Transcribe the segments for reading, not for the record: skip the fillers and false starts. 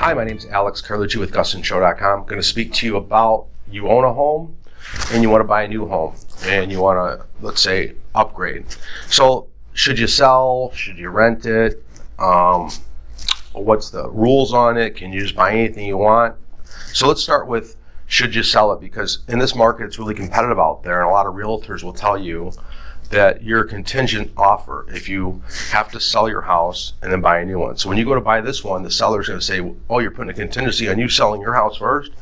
Hi, my name is Alex Carlucci with GustanShow.com. I'm going to speak to you about you own a home and you want to buy a new home and you want to, let's say, upgrade. So should you sell? Should you rent it? What's the rules on it? Can you just buy anything you want? So let's start with should you sell it, because in this market it's really competitive out there, and a lot of realtors will tell you that you're a contingent offer if you have to sell your house and then buy a new one. So when you go to buy this one, the seller's going to say, oh, you're putting a contingency on you selling your house first.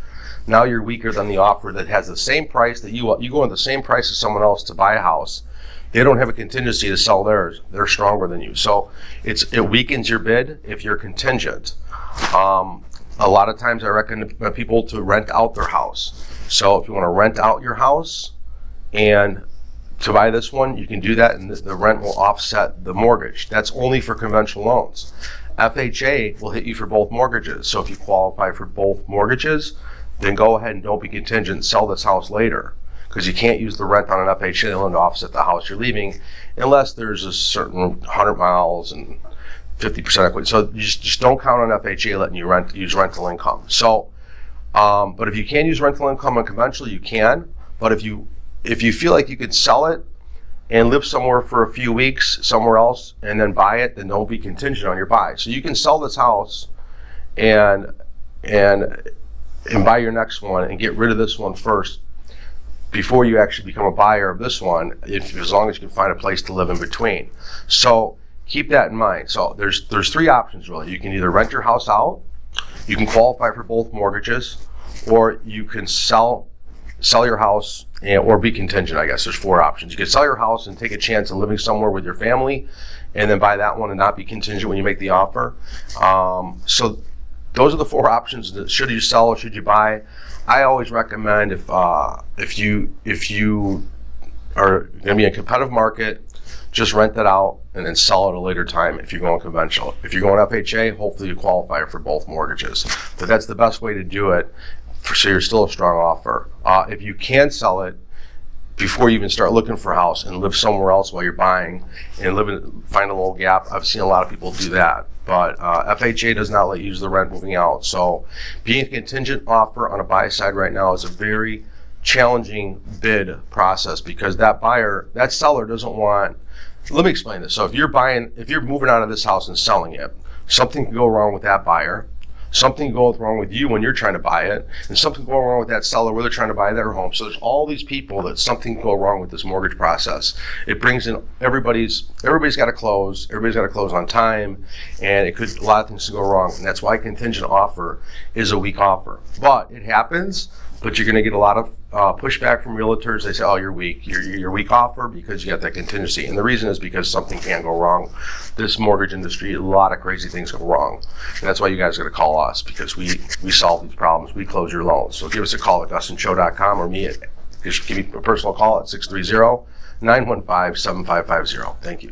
Now you're weaker than the offer that has the same price that you go on the same price as someone else to buy a house. They don't have a contingency to sell theirs. They're stronger than you. So it weakens your bid if you're contingent. A lot of times I recommend people to rent out their house. So if you want to rent out your house and to buy this one, you can do that, and the rent will offset the mortgage. That's only for conventional loans. FHA will hit you for both mortgages. So if you qualify for both mortgages, then go ahead and don't be contingent. Sell this house later, because you can't use the rent on an FHA loan to offset the house you're leaving unless there's a certain 100 miles and 50% equity. So you just don't count on FHA letting you use rental income. So, but if you can use rental income on conventional, you can. But if you feel like you could sell it and live somewhere for a few weeks somewhere else and then buy it, then don't be contingent on your buy. So you can sell this house and buy your next one and get rid of this one first before you actually become a buyer of this one, as long as you can find a place to live in between. So keep that in mind. So there's three options really. You can either rent your house out, you can qualify for both mortgages, or you can sell your house or be contingent. I guess there's four options. You can sell your house and take a chance of living somewhere with your family and then buy that one and not be contingent when you make the offer. So those are the four options. Should you sell or should you buy? I always recommend if you are going to be in a competitive market, just rent that out and then sell at a later time if you're going conventional. If you're going FHA, hopefully you qualify for both mortgages. But that's the best way to do it, so you're still a strong offer. If you can sell it before you even start looking for a house and live somewhere else while you're buying and find a little gap, I've seen a lot of people do that. But FHA does not let you use the rent moving out. So being a contingent offer on a buy side right now is a very challenging bid process, because that seller doesn't want. Let me explain this. So if you're moving out of this house and selling it, something can go wrong with that buyer. Something can go wrong with you when you're trying to buy it, and something can go wrong with that seller where they're trying to buy their home. So there's all these people that something can go wrong with this mortgage process. It brings in everybody's got to close. Everybody's got to close on time, and a lot of things can go wrong. And that's why contingent offer is a weak offer. But it happens. But you're going to get a lot of pushback from realtors. They say, oh, you're weak. You're weak offer because you got that contingency. And the reason is because something can go wrong. This mortgage industry, a lot of crazy things go wrong. And that's why you guys got to call us, because we solve these problems. We close your loans. So give us a call at GustanShow.com or me. Just give me a personal call at 630-915-7550. Thank you.